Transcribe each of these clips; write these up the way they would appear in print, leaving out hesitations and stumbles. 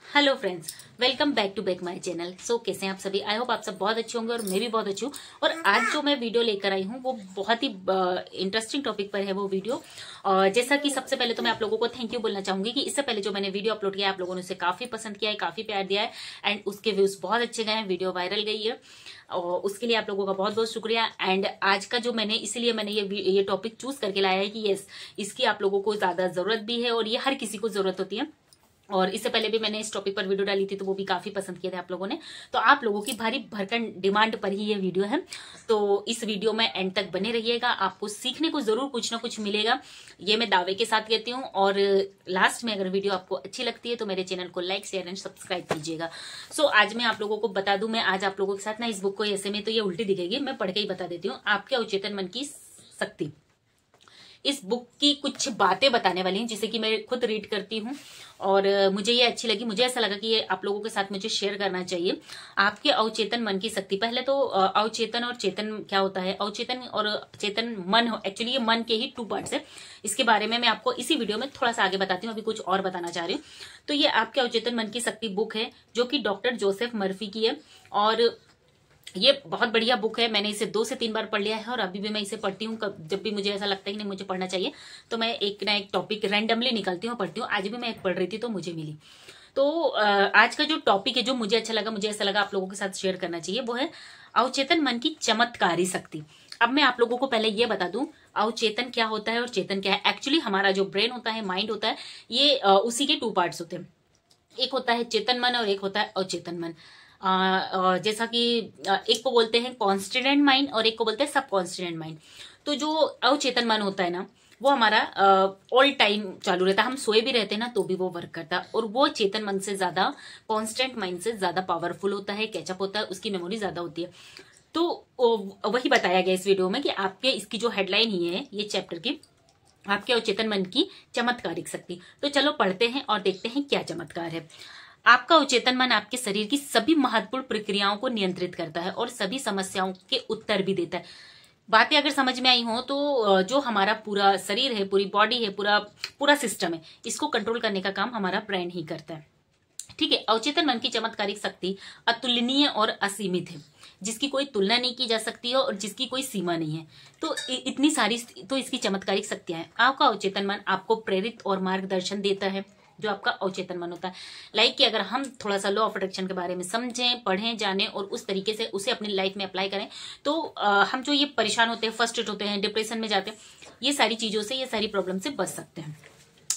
Hello friends, welcome back to back my channel. So कैसे हैं आप सभी? आई होप आप सब बहुत अच्छे होंगे और मैं भी बहुत अच्छी हूँ। और आज जो मैं वीडियो लेकर आई हूँ वो बहुत ही इंटरेस्टिंग टॉपिक पर है वो वीडियो। जैसा कि सबसे पहले तो मैं आप लोगों को थैंक यू बोलना चाहूंगी कि इससे पहले जो मैंने वीडियो अपलोड किया है आप लोगों ने उसे काफी पसंद किया है, काफी प्यार दिया है एंड उसके व्यूज बहुत अच्छे गए हैं, वीडियो वायरल गई है और उसके लिए आप लोगों का बहुत बहुत शुक्रिया। एंड आज का जो मैंने इसलिए मैंने ये टॉपिक चूज करके लाया है कि यस, इसकी आप लोगों को ज्यादा जरूरत भी है और ये हर किसी को जरूरत होती है। और इससे पहले भी मैंने इस टॉपिक पर वीडियो डाली थी तो वो भी काफी पसंद किए थे आप लोगों ने। तो आप लोगों की भारी भरकन डिमांड पर ही ये वीडियो है। तो इस वीडियो में एंड तक बने रहिएगा, आपको सीखने को जरूर कुछ ना कुछ मिलेगा, ये मैं दावे के साथ कहती हूँ। और लास्ट में अगर वीडियो आपको अच्छी लगती है तो मेरे चैनल को लाइक शेयर एंड सब्सक्राइब कीजिएगा। सो आज मैं आप लोगों को बता दूं, मैं आज आप लोगों के साथ ना इस बुक को ऐसे में तो ये उल्टी दिखेगी, मैं पढ़ के ही बता देती हूँ। आपके अवचेतन मन की शक्ति, इस बुक की कुछ बातें बताने वाली हैं जिसे कि मैं खुद रीड करती हूँ और मुझे ये अच्छी लगी। मुझे ऐसा लगा कि ये आप लोगों के साथ मुझे शेयर करना चाहिए। आपके अवचेतन मन की शक्ति। पहले तो अवचेतन और चेतन क्या होता है। अवचेतन और चेतन मन, एक्चुअली ये मन के ही 2 पार्ट्स है। इसके बारे में मैं आपको इसी वीडियो में थोड़ा सा आगे बताती हूँ, अभी कुछ और बताना चाह रही हूँ। तो ये आपके अवचेतन मन की शक्ति बुक है जो कि डॉक्टर जोसेफ मर्फी की है और ये बहुत बढ़िया बुक है। मैंने इसे 2 से 3 बार पढ़ लिया है और अभी भी मैं इसे पढ़ती हूँ। जब भी मुझे ऐसा लगता है कि नहीं मुझे पढ़ना चाहिए तो मैं एक ना एक टॉपिक रैंडमली निकालती हूँ, पढ़ती हूँ। आज भी मैं एक पढ़ रही थी तो मुझे मिली। तो आज का जो टॉपिक है जो मुझे अच्छा लगा, मुझे ऐसा लगा आप लोगों के साथ शेयर करना चाहिए, वो है अवचेतन मन की चमत्कारी शक्ति। अब मैं आप लोगों को पहले ये बता दूं अवचेतन क्या होता है और चेतन क्या है। एक्चुअली हमारा जो ब्रेन होता है, माइंड होता है, ये उसी के 2 पार्ट्स होते हैं। एक होता है चेतन मन और एक होता है अवचेतन मन। जैसा कि एक को बोलते हैं कॉन्स्टिडेंट माइंड और एक को बोलते हैं सब कॉन्स्टिडेंट माइंड। तो जो अवचेतन मन होता है ना वो हमारा ऑल टाइम चालू रहता है, हम सोए भी रहते हैं ना तो भी वो वर्क करता है। और वो चेतन मन से ज्यादा, कॉन्स्टेंट माइंड से ज्यादा पावरफुल होता है, कैचअप होता है, उसकी मेमोरी ज्यादा होती है। तो वही बताया गया इस वीडियो में कि आपके इसकी जो हेडलाइन ही है ये चैप्टर की, आपके अवचेतन मन की चमत्कारिक शक्ति। तो चलो पढ़ते हैं और देखते हैं क्या चमत्कार है। आपका अवचेतन मन आपके शरीर की सभी महत्वपूर्ण प्रक्रियाओं को नियंत्रित करता है और सभी समस्याओं के उत्तर भी देता है। बातें अगर समझ में आई हो तो जो हमारा पूरा शरीर है, पूरी बॉडी है, पूरा सिस्टम है, इसको कंट्रोल करने का काम हमारा ब्रेन ही करता है। ठीक है। अवचेतन मन की चमत्कारिक शक्ति अतुलनीय और असीमित है, जिसकी कोई तुलना नहीं की जा सकती है और जिसकी कोई सीमा नहीं है। तो इतनी सारी तो इसकी चमत्कारिक शक्तियां हैं। आपका अवचेतन मन आपको प्रेरित और मार्गदर्शन देता है, जो आपका अवचेतन मन होता है। लाइक कि अगर हम थोड़ा सा लॉ ऑफ अट्रैक्शन के बारे में समझें, पढ़ें, जानें और उस तरीके से उसे अपनी लाइफ में अप्लाई करें तो हम जो ये परेशान होते हैं, फ्रस्ट्रेट होते हैं, डिप्रेशन में जाते हैं, ये सारी चीजों से, ये सारी प्रॉब्लम से बच सकते हैं।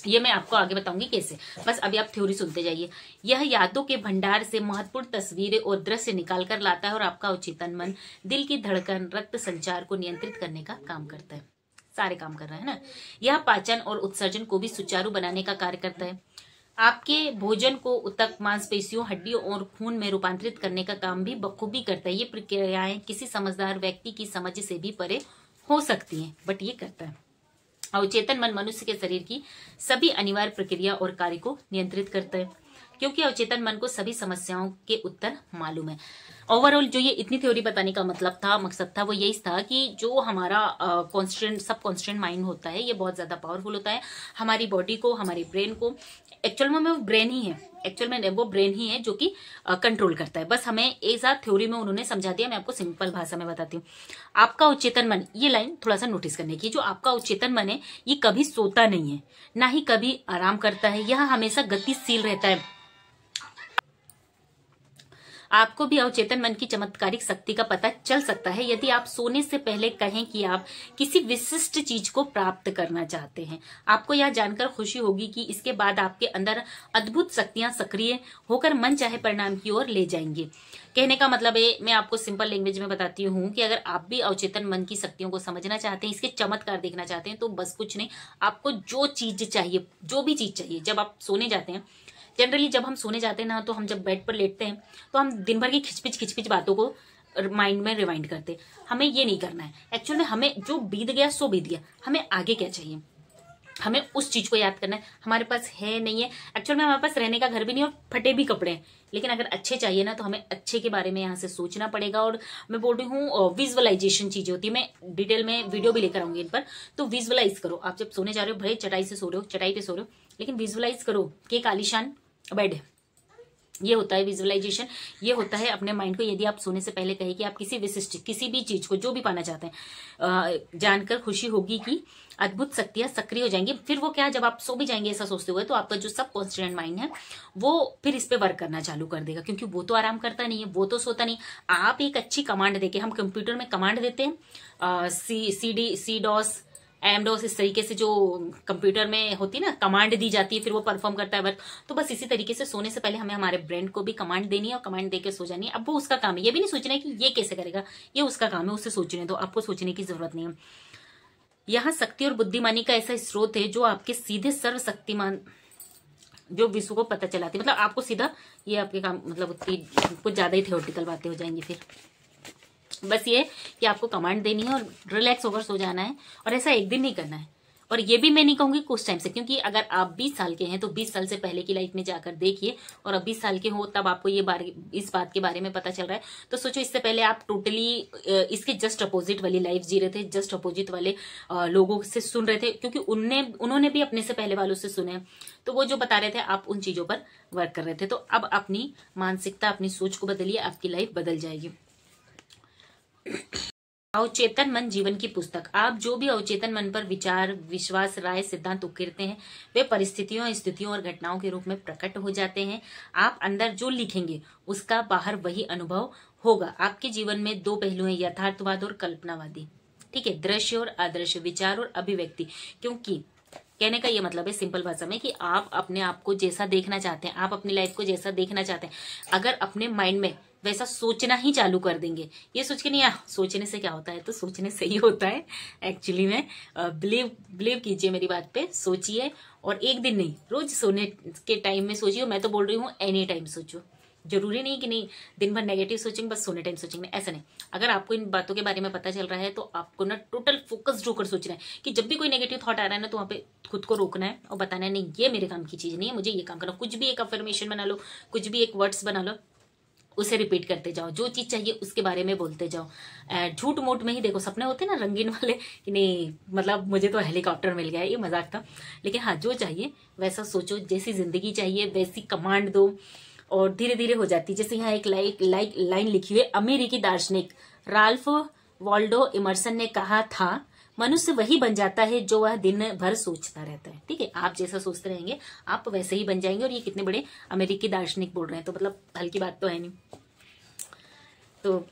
ये मैं आपको आगे बताऊंगी कैसे, बस अभी आप थ्योरी सुनते जाइए। यह यादों के भंडार से महत्वपूर्ण तस्वीरें और दृश्य निकाल कर लाता है और आपका अवचेतन मन दिल की धड़कन, रक्त संचार को नियंत्रित करने का काम करता है। सारे काम कर रहा है ना। यह पाचन और उत्सर्जन को भी सुचारू बनाने का कार्य करता है। आपके भोजन को ऊतक, मांसपेशियों, हड्डियों और खून में रूपांतरित करने का काम भी बखूबी करता है। ये प्रक्रियाएं किसी समझदार व्यक्ति की समझ से भी परे हो सकती हैं, बट ये करता है। अवचेतन मन मनुष्य के शरीर की सभी अनिवार्य प्रक्रिया और कार्य को नियंत्रित करता है, क्योंकि अवचेतन मन को सभी समस्याओं के उत्तर मालूम है। ओवरऑल जो ये इतनी थ्योरी बताने का मतलब था, मकसद था, वो यही था कि जो हमारा सब कॉन्स्टेंट माइंड होता है ये बहुत ज्यादा पावरफुल होता है। हमारी बॉडी को, हमारे ब्रेन को, एक्चुअल में वो ब्रेन ही है, वो ब्रेन ही है जो कि कंट्रोल करता है। बस हमें एक साथ थ्योरी में उन्होंने समझा दिया, मैं आपको सिंपल भाषा में बताती हूँ। आपका अवचेतन मन, ये लाइन थोड़ा सा नोटिस करने की, जो आपका अवचेतन मन है ये कभी सोता नहीं है, ना ही कभी आराम करता है, यह हमेशा गतिशील रहता है। आपको भी अवचेतन मन की चमत्कारिक शक्ति का पता चल सकता है यदि आप सोने से पहले कहें कि आप किसी विशिष्ट चीज को प्राप्त करना चाहते हैं। आपको यह जानकर खुशी होगी कि इसके बाद आपके अंदर अद्भुत शक्तियां सक्रिय होकर मन चाहे परिणाम की ओर ले जाएंगे। कहने का मतलब है, मैं आपको सिंपल लैंग्वेज में बताती हूँ कि अगर आप भी अवचेतन मन की शक्तियों को समझना चाहते हैं, इसके चमत्कार देखना चाहते हैं, तो बस कुछ नहीं, आपको जो चीज चाहिए, जो भी चीज चाहिए, जब आप सोने जाते हैं, जनरली जब हम सोने जाते हैं ना, तो हम जब बेड पर लेटते हैं तो हम दिन भर की खिचपिच बातों को माइंड में रिवाइंड करते हैं। हमें ये नहीं करना है। एक्चुअल में हमें जो बीत गया सो बीत गया, हमें आगे क्या चाहिए, हमें उस चीज को याद करना है। हमारे पास है नहीं है, एक्चुअल में हमारे पास रहने का घर भी नहीं और फटे भी कपड़े हैं, लेकिन अगर अच्छे चाहिए ना तो हमें अच्छे के बारे में यहाँ से सोचना पड़ेगा। और मैं बोल रही हूँ विजुअलाइजेशन चीजें होती है, मैं डिटेल में वीडियो भी लेकर आऊंगी इन पर। तो विजुअलाइज करो, आप जब सोने जा रहे हो, भले चटाई से सो रहे हो, चटाई पे सो रहे हो, लेकिन विजुअलाइज करो कि एक आलीशान बेड है, ये होता है विजुअलाइजेशन। ये होता है अपने माइंड को, यदि आप सोने से पहले कहे कि आप किसी विशिष्ट किसी भी चीज को जो भी पाना चाहते हैं, जानकर खुशी होगी कि अद्भुत शक्तियां सक्रिय हो जाएंगी। फिर वो क्या, जब आप सो भी जाएंगे ऐसा सोचते हुए, तो आपका जो सब कॉन्स्टिट्यूएंट माइंड है वो फिर इस पे वर्क करना चालू कर देगा, क्योंकि वो तो आराम करता नहीं है, वो तो सोता नहीं। आप एक अच्छी कमांड देके, हम कंप्यूटर में कमांड देते हैं, सी डॉस एम डॉस, इस तरीके से जो कंप्यूटर में होती है ना कमांड दी जाती है, फिर वो परफॉर्म करता है वर्क। तो बस इसी तरीके से सोने से पहले हमें हमारे ब्रेन को भी कमांड देनी है और कमांड देके सो जानी है। अब वो उसका काम है, ये भी नहीं सोचना है कि ये कैसे करेगा, ये उसका काम है, उससे सोचने दो, आपको सोचने की जरूरत नहीं है। यहाँ शक्ति और बुद्धिमानी का ऐसा स्रोत है जो आपके सीधे सर्वशक्तिमान जो विश्व को पता चलाती है। मतलब आपको सीधा ये आपके काम, मतलब कुछ ज्यादा ही थियोरेटिकल बातें हो जाएंगी फिर। बस ये कि आपको कमांड देनी है और रिलैक्स होकर सो जाना है, और ऐसा एक दिन नहीं करना है। और ये भी मैं नहीं कहूंगी कुछ टाइम से, क्योंकि अगर आप 20 साल के हैं तो 20 साल से पहले की लाइफ में जाकर देखिए, और अब 20 साल के हो तब आपको इस बात के बारे में पता चल रहा है। तो सोचो इससे पहले आप टोटली इसके जस्ट अपोजिट वाली लाइफ जी रहे थे, जस्ट अपोजिट वाले लोगों से सुन रहे थे, क्योंकि उन्होंने भी अपने से पहले वालों से सुने, तो वो जो बता रहे थे आप उन चीजों पर वर्क कर रहे थे। तो अब अपनी मानसिकता, अपनी सोच को बदलिए, आपकी लाइफ बदल जाएगी। अवचेतन मन जीवन की पुस्तक। आप जो भी अवचेतन मन पर विचार, विश्वास, राय, सिद्धांत उकेरते हैं, वे परिस्थितियों, स्थितियों और घटनाओं के रूप में प्रकट हो जाते हैं। आप अंदर जो लिखेंगे उसका बाहर वही अनुभव होगा। आपके जीवन में दो पहलू हैं, यथार्थवाद और कल्पनावादी। ठीक है, दृश्य और अदृश्य, विचार और अभिव्यक्ति। क्योंकि कहने का ये मतलब है सिंपल भाषा में कि आप अपने आप को जैसा देखना चाहते हैं, आप अपनी लाइफ को जैसा देखना चाहते हैं, अगर अपने माइंड में वैसा सोचना ही चालू कर देंगे, ये सोच के नहीं, सोचने से क्या होता है, तो सोचने से ही होता है एक्चुअली में। बिलीव कीजिए मेरी बात पे, सोचिए, और एक दिन नहीं, रोज सोने के टाइम में सोचिए। मैं तो बोल रही हूँ एनी टाइम सोचो, जरूरी नहीं कि नहीं दिन भर नेगेटिव सोचेंगे बस सोने टाइम सोचेंगे, ऐसा नहीं। अगर आपको इन बातों के बारे में पता चल रहा है तो आपको ना टोटल फोकस्ड होकर सोचना है कि जब भी कोई नेगेटिव थॉट आ रहा है ना, तो वहां पे खुद को रोकना है और बताना है नहीं, ये मेरे काम की चीज नहीं है, मुझे ये काम करना। कुछ भी एक अफर्मेशन बना लो, कुछ भी एक वर्ड्स बना लो, उसे रिपीट करते जाओ, जो चीज चाहिए उसके बारे में बोलते जाओ। झूठ मूठ में ही देखो, सपने होते ना रंगीन वाले कि नहीं मतलब मुझे तो हेलीकॉप्टर मिल गया, ये मजाक था, लेकिन हाँ जो चाहिए वैसा सोचो, जैसी जिंदगी चाहिए वैसी कमांड दो, और धीरे धीरे हो जाती। जैसे यहाँ एक लाइन लिखी हुई है, अमेरिकी दार्शनिक राल्फ वॉल्डो इमर्सन ने कहा था, मनुष्य वही बन जाता है जो वह दिन भर सोचता रहता है। ठीक है, आप जैसा सोचते रहेंगे आप वैसे ही बन जाएंगे। और ये कितने बड़े अमेरिकी दार्शनिक बोल रहे हैं, तो मतलब हल्की बात तो है नहीं। तो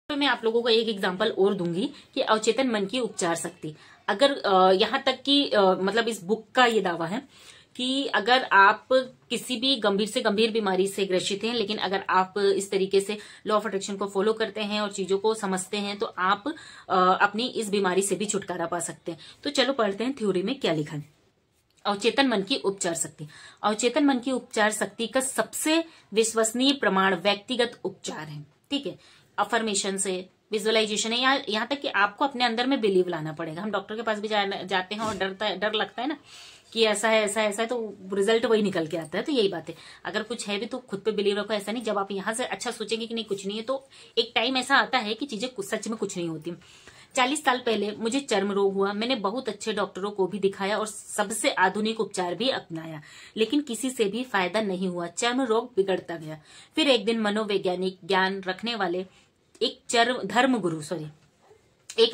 मैं आप लोगों को एक एग्जांपल और दूंगी कि अवचेतन मन की उपचार शक्ति। अगर यहाँ तक कि मतलब इस बुक का ये दावा है कि अगर आप किसी भी गंभीर से गंभीर बीमारी से ग्रसित हैं, लेकिन अगर आप इस तरीके से लॉ ऑफ अट्रैक्शन को फॉलो करते हैं और चीजों को समझते हैं, तो आप अपनी इस बीमारी से भी छुटकारा पा सकते हैं। तो चलो पढ़ते हैं थ्योरी में क्या लिखा है। अवचेतन मन की उपचार शक्ति। अवचेतन मन की उपचार शक्ति का सबसे विश्वसनीय प्रमाण व्यक्तिगत उपचार है। ठीक है, अफर्मेशन से, विजुअलाइजेशन है, यहाँ तक कि आपको अपने अंदर में बिलीव लाना पड़ेगा। हम डॉक्टर के पास भी जाते हैं और डर लगता है ना कि ऐसा है ऐसा ऐसा है, तो रिजल्ट वही निकल के आता है। तो यही बात है, अगर कुछ है भी तो खुद पे बिलीव रखो। ऐसा नहीं जब आप यहाँ से अच्छा सोचेंगे कि नहीं कुछ नहीं है, तो एक टाइम ऐसा आता है कि चीजें सच में कुछ नहीं होती। 40 साल पहले मुझे चर्म रोग हुआ, मैंने बहुत अच्छे डॉक्टरों को भी दिखाया और सबसे आधुनिक उपचार भी अपनाया, लेकिन किसी से भी फायदा नहीं हुआ, चर्म रोग बिगड़ता गया। फिर एक दिन मनोवैज्ञानिक ज्ञान रखने वाले एक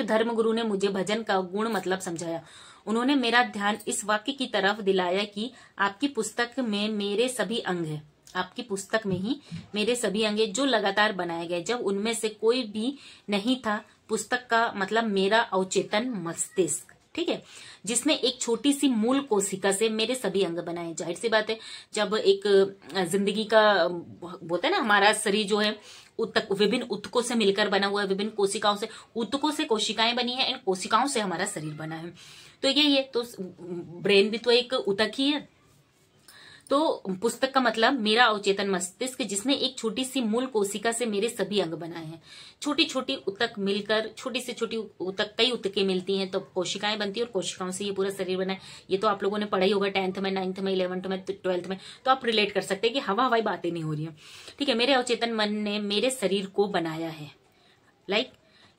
धर्मगुरु ने मुझे भजन का गुण मतलब समझाया। उन्होंने मेरा ध्यान इस वाक्य की तरफ दिलाया कि आपकी पुस्तक में मेरे सभी अंग हैं, आपकी पुस्तक में ही मेरे सभी अंग जो लगातार बनाए गए, जब उनमें से कोई भी नहीं था। पुस्तक का मतलब मेरा अवचेतन मस्तिष्क, ठीक है, जिसने एक छोटी सी मूल कोशिका से मेरे सभी अंग बनाए। जाहिर सी बात है, जब एक जिंदगी का बोलते हैं ना, हमारा शरीर जो है विभिन्न उत्तकों से मिलकर बना हुआ है, विभिन्न कोशिकाओं से, उत्तकों से कोशिकाएं बनी है, इन कोशिकाओं से हमारा शरीर बना है। तो ये तो ब्रेन भी तो एक उत्तक ही है। तो पुस्तक का मतलब मेरा अवचेतन मस्तिष्क, जिसने एक छोटी सी मूल कोशिका से मेरे सभी अंग बनाए हैं। छोटी छोटी उत्तक मिलकर, छोटी से छोटी उत्तक, कई उत्तकें मिलती हैं तो कोशिकाएं बनती है, और कोशिकाओं से ये पूरा शरीर बना है। ये तो आप लोगों ने पढ़ा ही होगा 10th में, 9th में, 11th में, 12th में, तो आप रिलेट कर सकते हैं कि हवाई बातें नहीं हो रही है। ठीक है, मेरे अवचेतन मन ने मेरे शरीर को बनाया है,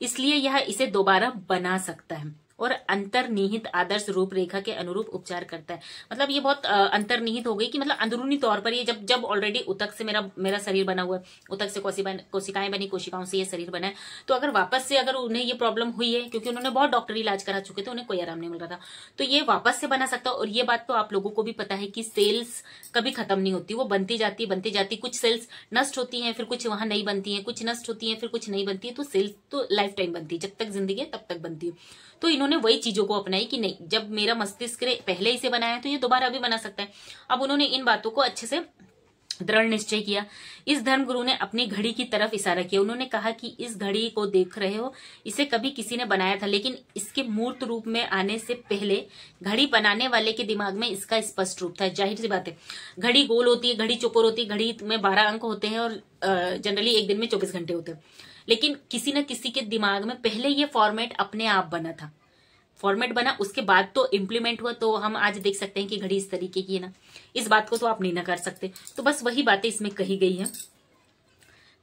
इसलिए यह इसे दोबारा बना सकता है। और अंतर्निहित आदर्श रूपरेखा के अनुरूप उपचार करता है। मतलब ये बहुत अंतर्निहित हो गई कि मतलब अंदरूनी तौर पर ये जब ऑलरेडी उतक से मेरा शरीर बना हुआ है, उतक से कोशिकाएं बनी, कोशिकाओं से ये शरीर बना है, तो अगर वापस से अगर उन्हें ये प्रॉब्लम हुई है, क्योंकि उन्होंने बहुत डॉक्टरी इलाज करा चुके थे, उन्हें कोई आराम नहीं मिल रहा था, तो ये वापस से बना सकता है। और ये बात तो आप लोगों को भी पता है कि सेल्स कभी खत्म नहीं होती, वो बनती जाती, कुछ सेल्स नष्ट होती हैं, फिर कुछ वहां नहीं बनती हैं, कुछ नष्ट होती हैं, फिर कुछ नहीं बनती है, तो सेल्स तो लाइफ टाइम बनती है, जब तक जिंदगी है तब तक बनती है। तो इन्होंने वही चीजों को अपनाई कि नहीं, जब मेरा मस्तिष्क पहले ही से बनाया है तो ये दोबारा भी बना सकता है। अब उन्होंने इन बातों को अच्छे से दृढ़ निश्चय किया। इस धर्मगुरु ने अपनी घड़ी की तरफ इशारा किया। उन्होंने कहा कि इस घड़ी को देख रहे हो, इसे कभी किसी ने बनाया था, लेकिन इसके मूर्त रूप में आने से पहले घड़ी बनाने वाले के दिमाग में इसका स्पष्ट रूप था। जाहिर सी बात है, घड़ी गोल होती है, घड़ी चौकोर होती है, घड़ी में 12 अंक होते हैं और जनरली एक दिन में 24 घंटे होते हैं, लेकिन किसी न किसी के दिमाग में पहले ये फॉर्मेट अपने आप बना था, फॉर्मेट बना, उसके बाद तो इम्प्लीमेंट हुआ। तो हम आज देख सकते हैं कि घड़ी इस तरीके की है ना, इस बात को तो आप नहीं ना कर सकते। तो बस वही बातें इसमें कही गई है।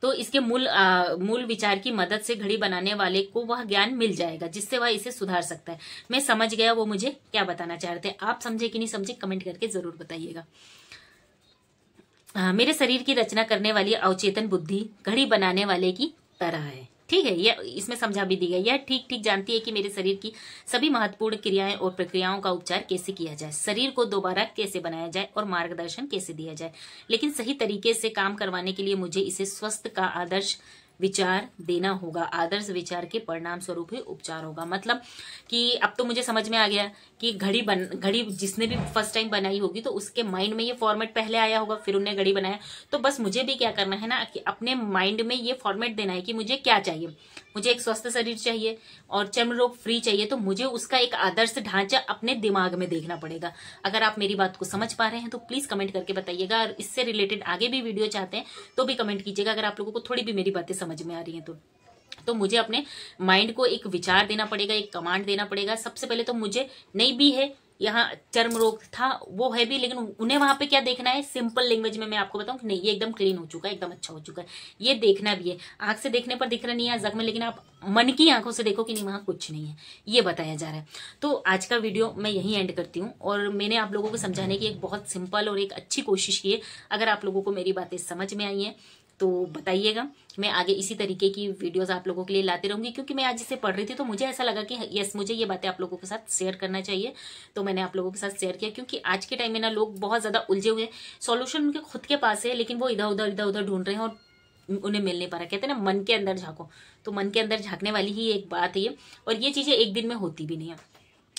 तो इसके मूल विचार की मदद से घड़ी बनाने वाले को वह ज्ञान मिल जाएगा जिससे वह इसे सुधार सकता है। मैं समझ गया वो मुझे क्या बताना चाह रहे थे। आप समझे कि नहीं समझे, कमेंट करके जरूर बताइएगा। मेरे शरीर की रचना करने वाली अवचेतन बुद्धि घड़ी बनाने वाले की तरह है। ठीक है, यह इसमें समझा भी दी गई। यह ठीक ठीक जानती है कि मेरे शरीर की सभी महत्वपूर्ण क्रियाएं और प्रक्रियाओं का उपचार कैसे किया जाए, शरीर को दोबारा कैसे बनाया जाए और मार्गदर्शन कैसे दिया जाए। लेकिन सही तरीके से काम करवाने के लिए मुझे इसे स्वस्थ का आदर्श विचार देना होगा। आदर्श विचार के परिणाम स्वरूप ही उपचार होगा। मतलब कि अब तो मुझे समझ में आ गया कि घड़ी जिसने भी फर्स्ट टाइम बनाई होगी तो उसके माइंड में ये फॉर्मेट पहले आया होगा, फिर उन्हें घड़ी बनाया। तो बस मुझे भी क्या करना है ना कि अपने माइंड में ये फॉर्मेट देना है कि मुझे क्या चाहिए। मुझे एक स्वस्थ शरीर चाहिए और चर्म रोग फ्री चाहिए, तो मुझे उसका एक आदर्श ढांचा अपने दिमाग में देखना पड़ेगा। अगर आप मेरी बात को समझ पा रहे हैं तो प्लीज कमेंट करके बताइएगा, और इससे रिलेटेड आगे भी वीडियो चाहते हैं तो भी कमेंट कीजिएगा। अगर आप लोगों को थोड़ी भी मेरी बातें समझ में आ रही हैं तो मुझे अपने माइंड को एक विचार देना पड़ेगा, एक कमांड देना पड़ेगा। सबसे पहले तो मुझे नहीं भी है, यहाँ चर्म रोग था वो है भी, लेकिन उन्हें वहां पे क्या देखना है, सिंपल लैंग्वेज में मैं आपको बताऊं कि नहीं ये एकदम क्लीन हो चुका है, एकदम अच्छा हो चुका है, ये देखना भी है। आंख से देखने पर दिख रहा नहीं है जख्म, लेकिन आप मन की आंखों से देखो कि नहीं वहां कुछ नहीं है, ये बताया जा रहा है। तो आज का वीडियो मैं यही एंड करती हूँ, और मैंने आप लोगों को समझाने की एक बहुत सिंपल और एक अच्छी कोशिश की है। अगर आप लोगों को मेरी बातें समझ में आई है तो बताइएगा, मैं आगे इसी तरीके की वीडियोस आप लोगों के लिए लाती रहूंगी। क्योंकि मैं आज इसे पढ़ रही थी तो मुझे ऐसा लगा कि यस, मुझे ये बातें आप लोगों के साथ शेयर करना चाहिए, तो मैंने आप लोगों के साथ शेयर किया। क्योंकि आज के टाइम में ना लोग बहुत ज्यादा उलझे हुए हैं, सॉल्यूशन उनके खुद के पास है, लेकिन वो इधर उधर ढूंढ रहे हैं और उन्हें मिल नहीं पा रहा। कहते हैं ना मन के अंदर झांको, तो मन के अंदर झांकने वाली ही एक बात है ये, और ये चीजें एक दिन में होती भी नहीं है।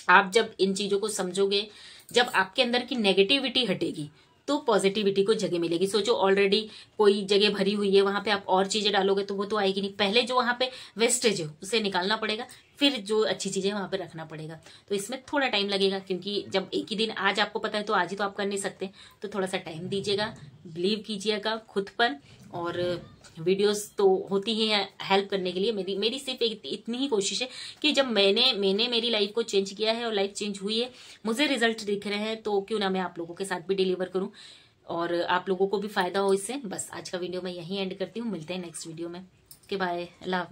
आप जब इन चीजों को समझोगे, जब आपके अंदर की नेगेटिविटी हटेगी तो पॉजिटिविटी को जगह मिलेगी। सोचो ऑलरेडी कोई जगह भरी हुई है, वहां पे आप और चीजें डालोगे तो वो तो आएगी नहीं। पहले जो वहां पे वेस्टेज है उसे निकालना पड़ेगा, फिर जो अच्छी चीजें वहां पे रखना पड़ेगा। तो इसमें थोड़ा टाइम लगेगा, क्योंकि जब एक ही दिन आज आपको पता है तो आज ही तो आप कर नहीं सकते, तो थोड़ा सा टाइम दीजिएगा, बिलीव कीजिएगा खुद पर। और वीडियोस तो होती ही है हेल्प करने के लिए। मेरी सिर्फ इतनी ही कोशिश है कि जब मैंने मेरी लाइफ को चेंज किया है और लाइफ चेंज हुई है, मुझे रिजल्ट दिख रहे हैं, तो क्यों ना मैं आप लोगों के साथ भी डिलीवर करूं और आप लोगों को भी फायदा हो इससे। बस आज का वीडियो मैं यहीं एंड करती हूँ, मिलते हैं नेक्स्ट वीडियो में। ओके बाय, अल्लाह हाफिज।